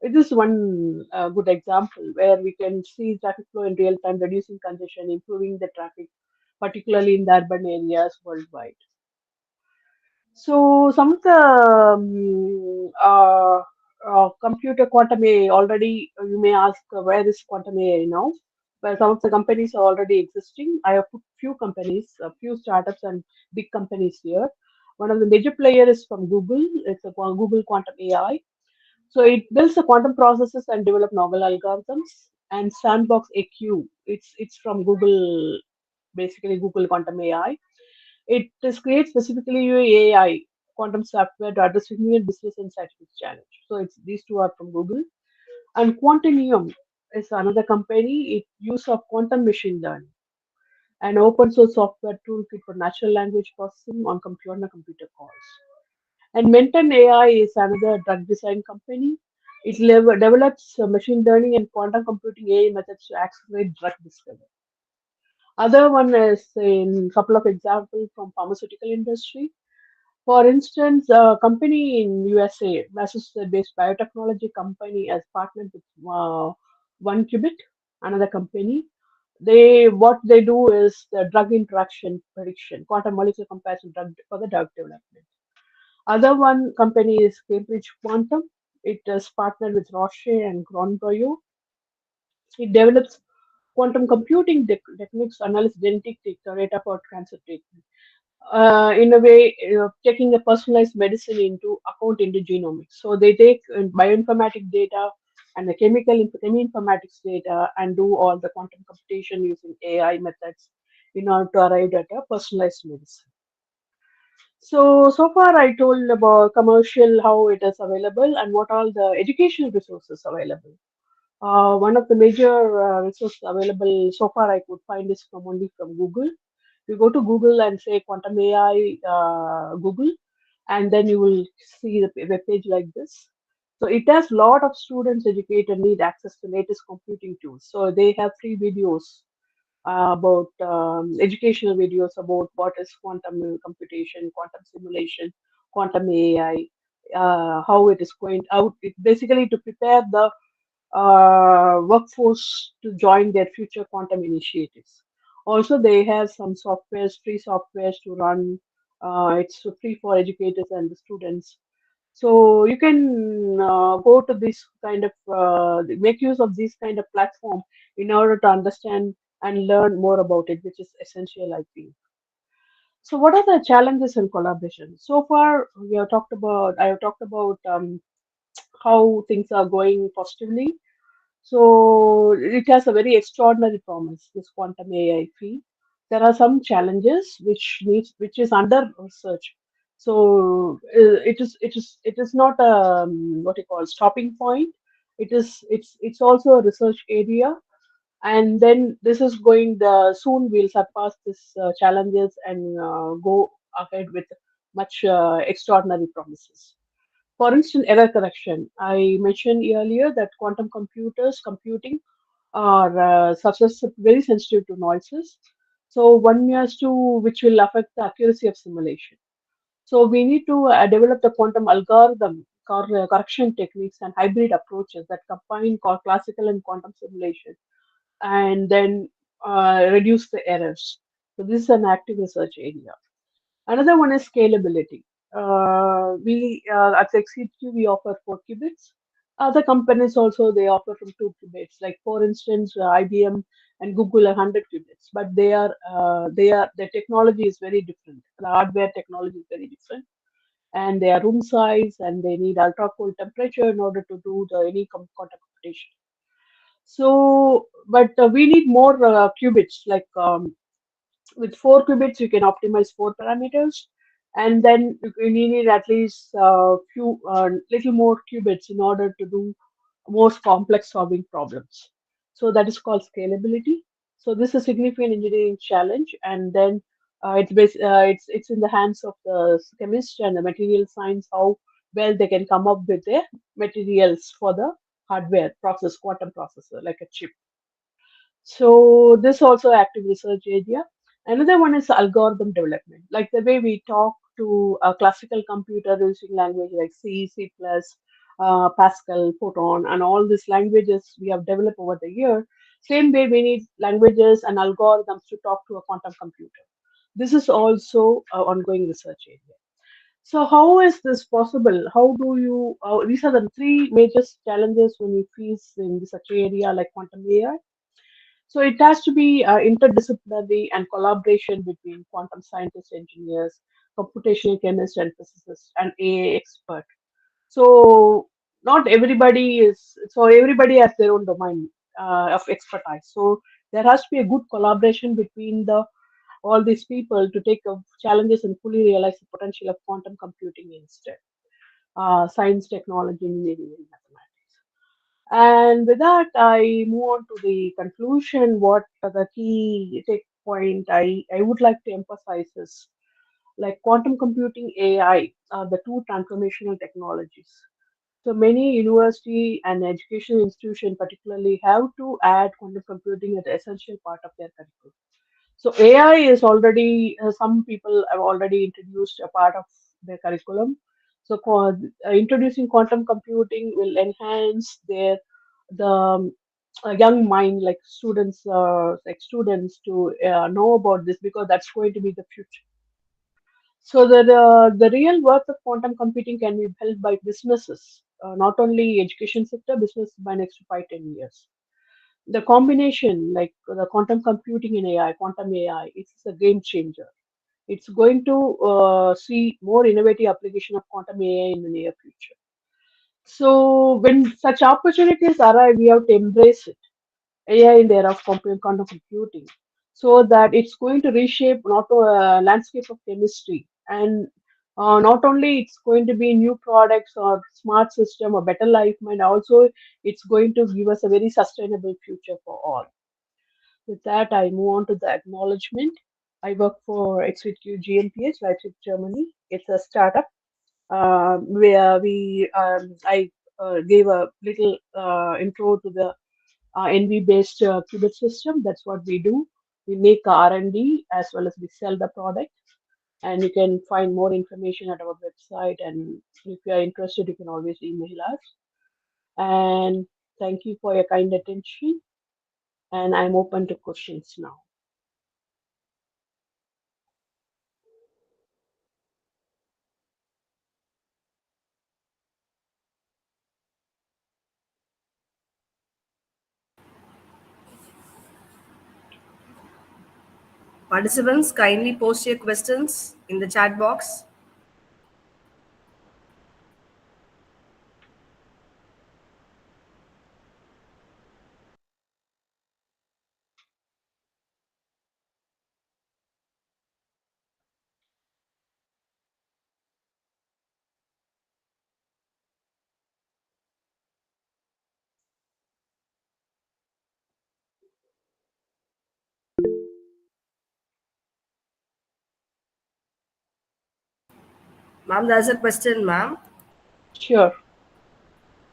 It is one good example where we can see traffic flow in real time, reducing congestion, improving the traffic, particularly in the urban areas worldwide. So some of the computer quantum AI already, you may ask where is quantum AI now? Well, some of the companies are already existing. I have put few companies, a few startups and big companies here. One of the major player is from Google. It's a Google Quantum AI. So it builds the quantum processes and develop novel algorithms. And Sandbox AQ, it's from Google, basically Google Quantum AI. It is created specifically AI quantum software to address significant business and scientific challenge. So it's these two are from Google. And Quantinuum is another company. It use of quantum machine learning, an open source software toolkit for natural language processing on computer calls. And Menton AI is another drug design company. It develops machine learning and quantum computing AI methods to accelerate drug discovery. Other one is in couple of examples from pharmaceutical industry. For instance, a company in USA, Massachusetts-based biotechnology company, has partnered with One Qubit, another company. They what they do is the drug interaction prediction, quantum molecular comparison drug for the drug development. Other one company is Cambridge Quantum. It is partnered with Roche and Gronbio. It develops quantum computing techniques, analyze genetic data for cancer treatment. In a way, taking a personalized medicine into account into genomics. So they take bioinformatic data and the cheminformatics data and do all the quantum computation using AI methods in order to arrive at a personalized medicine. So far I told about commercial, how it is available and what all the educational resources available. One of the major resources available so far I could find is from only from Google. You go to Google and say quantum AI Google, and then you will see the web page like this. So it has lot of students educated need access to latest computing tools. So they have free videos about educational videos about what is quantum computation, quantum simulation, quantum AI, how it is going out. It basically to prepare the workforce to join their future quantum initiatives. Also, they have some softwares, free softwares to run. It's free for educators and the students. So you can go to this kind of make use of this kind of platform in order to understand and learn more about it, which is essential, I think. So, what are the challenges in collaboration? So far, we have talked about. I have talked about how things are going positively. So it has a very extraordinary promise, this quantum AI field. There are some challenges which is under research. So it is not a what you call stopping point. It's also a research area, and then this is going the soon we'll surpass this challenges and go ahead with much extraordinary promises. For instance, error correction. I mentioned earlier that quantum computing are very sensitive to noises. So one has to, which will affect the accuracy of simulation. So we need to develop the quantum algorithm, correction techniques, and hybrid approaches that combine classical and quantum simulation, and then reduce the errors. So this is an active research area. Another one is scalability. We at XCQ we offer 4 qubits. Other companies also they offer from 2 qubits. Like for instance, IBM and Google are 100 qubits, but they are their technology is very different. The hardware technology is very different, and their room size and they need ultra cold temperature in order to do the any quantum computation. So, but we need more qubits like with 4 qubits you can optimize 4 parameters, and then you need at least few little more qubits in order to do more complex solving problems. So that is called scalability. So this is a significant engineering challenge, and then it's in the hands of the chemist and the material science how well they can come up with their materials for the hardware process quantum processor like a chip. So this also active research area. Another one is algorithm development, like the way we talk to a classical computer using language like C, C++, Pascal, Photon, and all these languages we have developed over the year. Same way we need languages and algorithms to talk to a quantum computer. This is also an ongoing research area. So how is this possible? How do you? These are the three major challenges when you face in such area like quantum AI. So it has to be interdisciplinary and collaboration between quantum scientists, engineers, computational chemists, and physicists, and AI expert. So not everybody is. So everybody has their own domain of expertise. So there has to be a good collaboration between the all these people to take challenges and fully realize the potential of quantum computing instead. Science, technology, engineering, and mathematics. And with that, I move on to the conclusion. What are the key take point I would like to emphasize is like quantum computing AI are the two transformational technologies. So many university and educational institutions particularly have to add quantum computing as an essential part of their curriculum. So AI is already some people have already introduced a part of their curriculum. So introducing quantum computing will enhance their the young mind like students to know about this because that's going to be the future. So the real worth of quantum computing can be held by businesses, not only education sector, business by next 5 10 years. The combination like the quantum computing in AI, quantum AI, it's a game changer. It's going to see more innovative application of quantum AI in the near future. So when such opportunities arrive, we have to embrace it. AI in the era of quantum computing, so that it's going to reshape not a landscape of chemistry, and not only it's going to be new products or smart system or better life, and also it's going to give us a very sustainable future for all. With that, I move on to the acknowledgement. I work for XVQ GmbH, Leipzig, Germany. It's a startup where I gave a little intro to the NV-based qubit system. That's what we do. We make R&D as well as we sell the product. And you can find more information at our website. And if you are interested, you can always email us. And thank you for your kind attention. And I'm open to questions now. Participants, kindly post your questions in the chat box. Ma'am, there's a question, ma'am. Sure.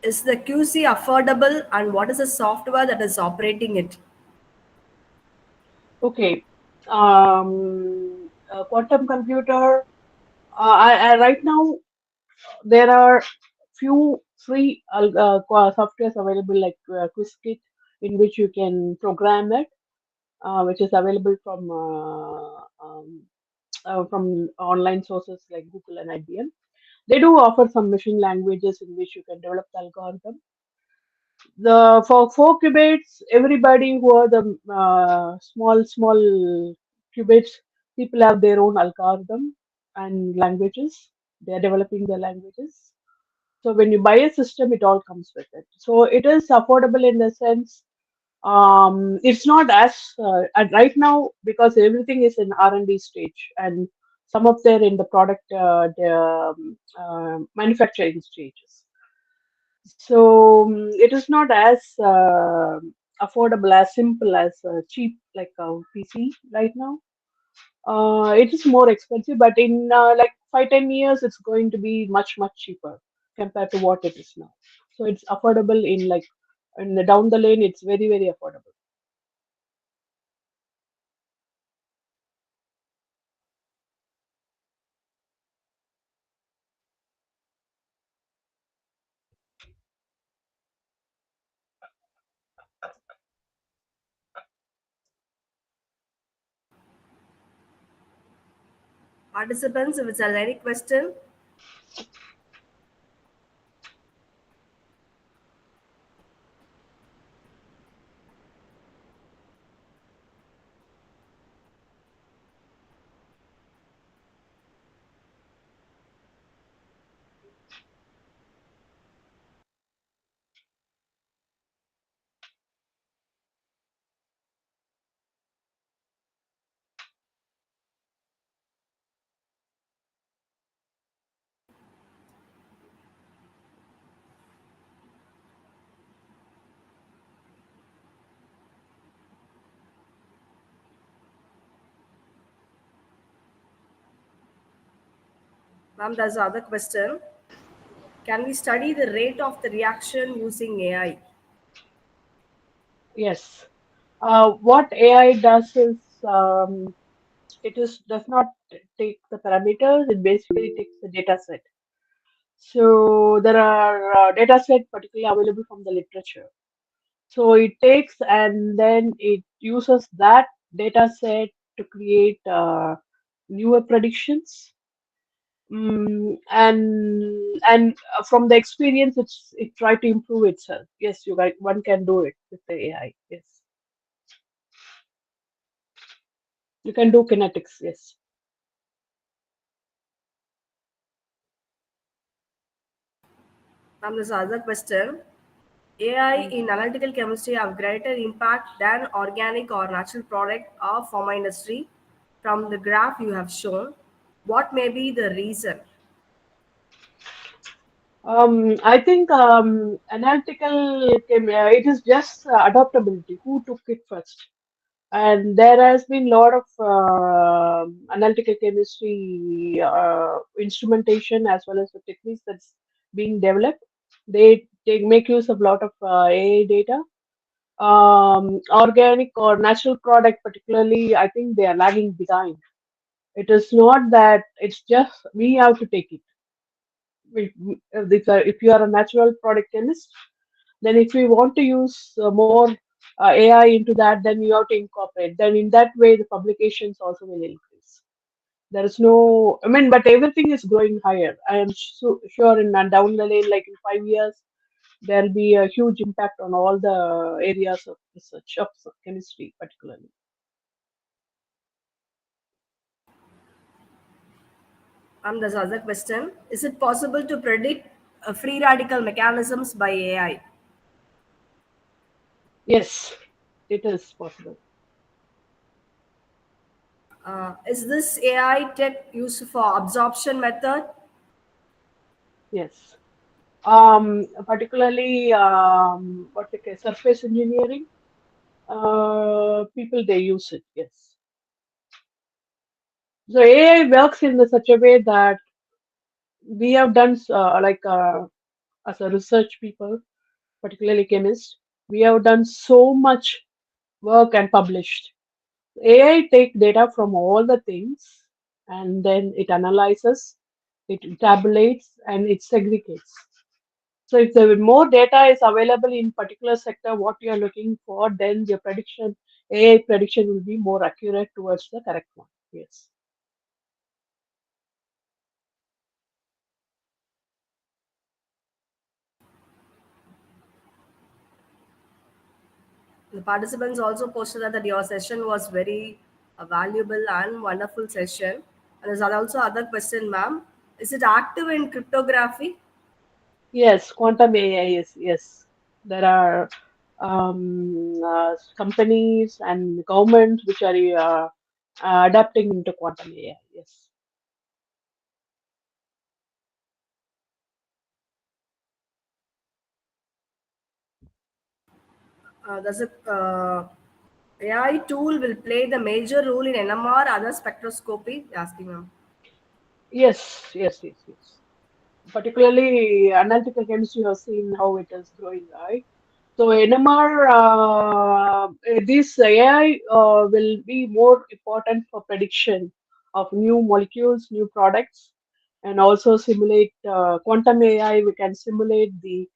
Is the QC affordable and what is the software that is operating it? Okay. Quantum computer. Right now, there are few free softwares available like Qiskit, in which you can program it, which is available from online sources like Google and IBM. They do offer some machine languages in which you can develop the algorithm. The for 4 qubits, everybody who are the small qubits, people have their own algorithm and languages. They are developing their languages. So when you buy a system, it all comes with it. So it is affordable in the sense, it's not as right now because everything is in R&D stage, and some of them in the product manufacturing stages. So it is not as affordable, as simple as cheap like a PC right now. It is more expensive, but in like 5-10 years, it's going to be much cheaper compared to what it is now. So it's affordable in like in the down the lane. It's very affordable. Participants, if it's any question, ma'am, there's another question. Can we study the rate of the reaction using AI? Yes. What AI does is does not take the parameters. It basically takes the data set. So there are data set particularly available from the literature. So it takes and then it uses that data set to create newer predictions. And from the experience, it try to improve itself. Yes, you guys, one can do it with the AI. Yes, you can do kinetics. Yes. Ma'am, there's another question. AI Mm. in analytical chemistry have greater impact than organic or natural product of pharma industry from the graph you have shown. What may be the reason? I think analytical it is just adaptability. Who took it first? and there has been a lot of analytical chemistry instrumentation as well as the techniques that's being developed. They make use of a lot of AI data. Organic or natural product, particularly, I think they are lagging behind. It is not that it's just we have to take it. If you are a natural product chemist, then if we want to use more AI into that, then you have to incorporate. Then in that way, the publications also will increase. There is no, I mean, but everything is growing higher. I am sure in down the lane, like in 5 years, there'll be a huge impact on all the areas of research of chemistry, particularly. There's other question. Is it possible to predict free radical mechanisms by AI? Yes, it is possible. Is this AI tech used for absorption method? Yes. Particularly what they call surface engineering. People they use it. Yes. So AI works in such a way that we have done as a research people, particularly chemists, we have done so much work and published. AI take data from all the things and then it analyzes, it tabulates, and it segregates. So if the more data is available in particular sector, what you are looking for, then your prediction, AI prediction will be more accurate towards the correct one. Yes. The participants also posted that your session was very valuable and wonderful session. And there's also other question, ma'am. Is it active in cryptography? Yes, quantum AI is yes. There are companies and governments which are adapting into quantum AI. Yes. Does a AI tool will play the major role in NMR, other spectroscopy? Asking ma'am. Yes. Yes. Yes. Yes. Particularly analytical chemistry, you have seen how it is growing, right? So NMR, this AI will be more important for prediction of new molecules, new products, and also simulate quantum AI. We can simulate the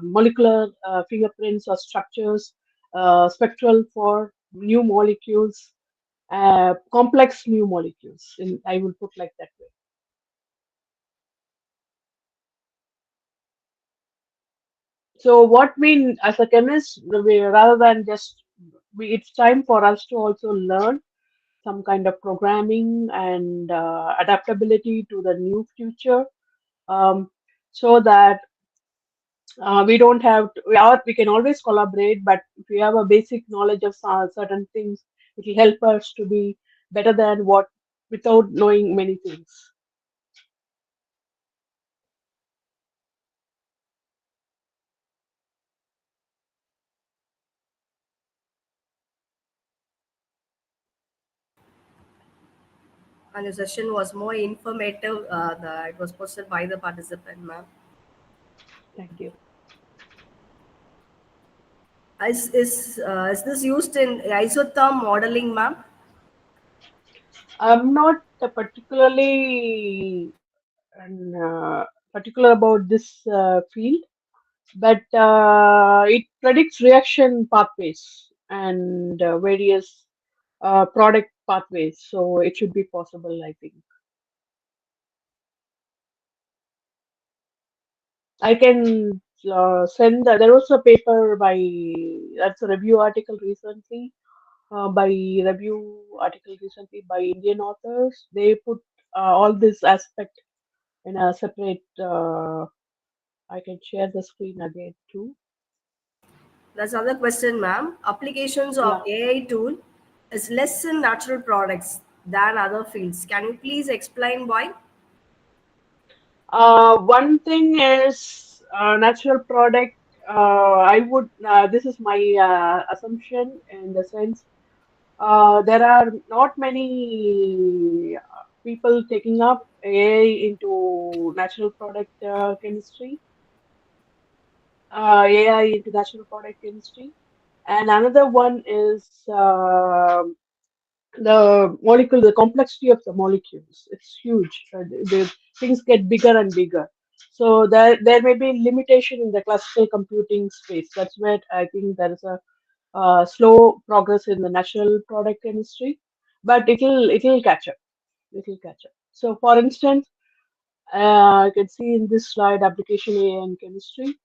molecular fingerprints or structures, spectral for new molecules, complex new molecules. I will put like that way. So what we as a chemist, rather than just it's time for us to also learn some kind of programming and adaptability to the new future, um, so that we don't have to, we can always collaborate, but if we have a basic knowledge of certain things, it will help us to be better than what without knowing many things. And the session was more informative. It was posted by the participant, ma'am. Thank you. Is this used in isotherm modeling, ma'am? I'm not particularly particular about this field, but it predicts reaction pathways and various product pathways. So it should be possible, I think. I can send. There was a paper by that's a review article recently by Indian authors. They put all this aspect in a separate. I can share the screen again too. That's another question, ma'am. Applications of Yeah. AI tool is less in natural products than other fields. Can you please explain why? One thing is natural product. I would. This is my assumption in the sense there are not many people taking up AI into natural product chemistry, AI into natural product chemistry, and another one is the complexity of the molecules. It's huge. The things get bigger and bigger. So there may be limitation in the classical computing space. That's where I think there is a slow progress in the natural product chemistry, but it'll catch up. It'll catch up. So, for instance, I can see in this slide application AI in chemistry.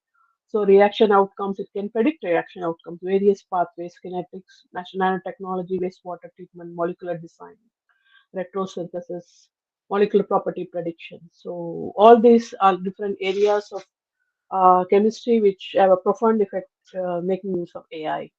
So, reaction outcomes, it can predict reaction outcomes, various pathways, kinetics, nanotechnology, wastewater treatment, molecular design, retrosynthesis, molecular property prediction. So, all these are different areas of chemistry which have a profound effect making use of AI.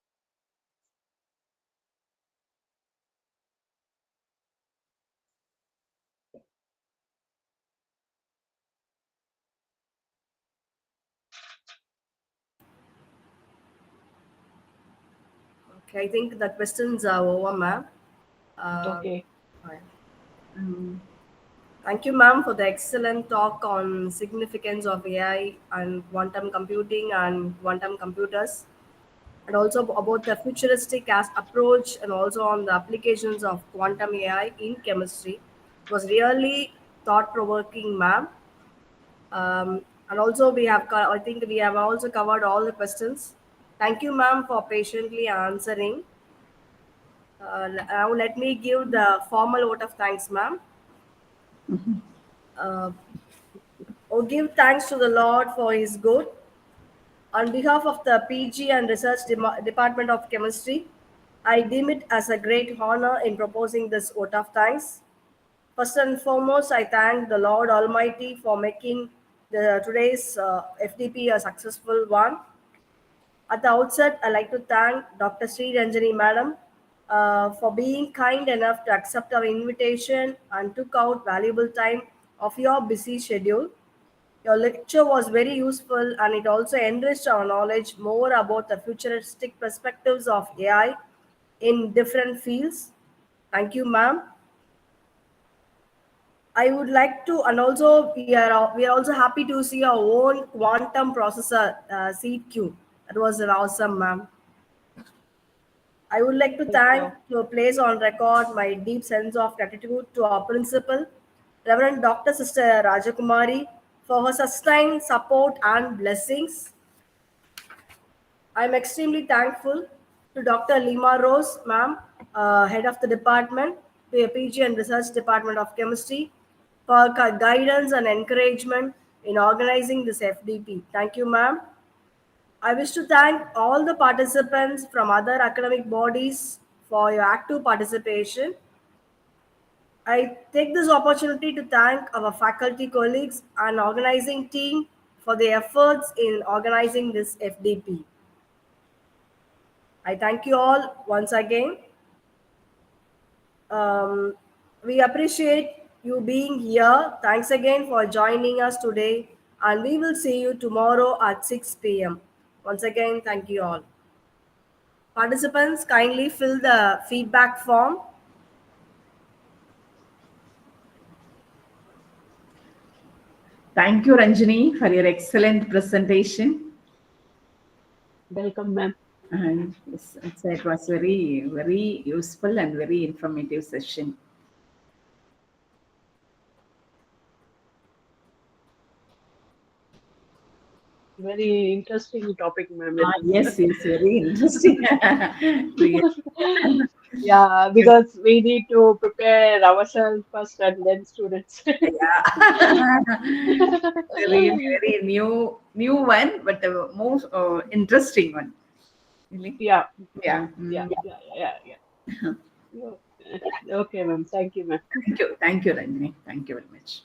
Okay, I think the questions are over, ma'am. Uh, Okay. fine. Thank you, ma'am, for the excellent talk on significance of AI and quantum computing and quantum computers, and also about the futuristic as approach and also on the applications of quantum AI in chemistry. It was really thought provoking, ma'am. And also I think we have also covered all the questions. Thank you, ma'am, for patiently answering. Now let me give the formal vote of thanks, ma'am. Uh, oh, give thanks to the Lord for His good. On behalf of the PG and Research Department of Chemistry, I deem it as a great honor in proposing this vote of thanks. First and foremost, I thank the Lord Almighty for making today's FDP a successful one. At the outset, I'd like to thank Dr. Sri Ranjani Madam for being kind enough to accept our invitation and took out valuable time of your busy schedule. Your lecture was very useful and it also enriched our knowledge more about the futuristic perspectives of AI in different fields. Thank you, ma'am. I would like to, and also we are also happy to see our own quantum processor seat Q. That was awesome, ma'am. I would like to Thank thank you. to place on record my deep sense of gratitude to our principal, Reverend Dr. Sister Rajakumari, for her sustained support and blessings. I am extremely thankful to Dr. Lima Rose, ma'am, head of the department, to a PG and Research Department of Chemistry, for her guidance and encouragement in organizing this FDP. Thank you, ma'am. I wish to thank all the participants from other academic bodies for your active participation. I take this opportunity to thank our faculty colleagues and organizing team for their efforts in organizing this FDP. I thank you all once again. Um, we appreciate you being here. Thanks again for joining us today, and we will see you tomorrow at 6 p.m. Once again, thank you all. Participants, kindly fill the feedback form. Thank you, Ranjani, for your excellent presentation. Welcome, ma'am. And it was very, very useful and very informative session. Very interesting topic, ma'am. It is. Yes, yes, very interesting. Really. Yeah, because we need to prepare ourselves first and then students. Yeah. Really, very new one, but the most interesting one. Really? Yeah, Yeah. yeah. Okay, ma'am. Thank you, ma'am. Thank you, Ranjani. Thank you very much.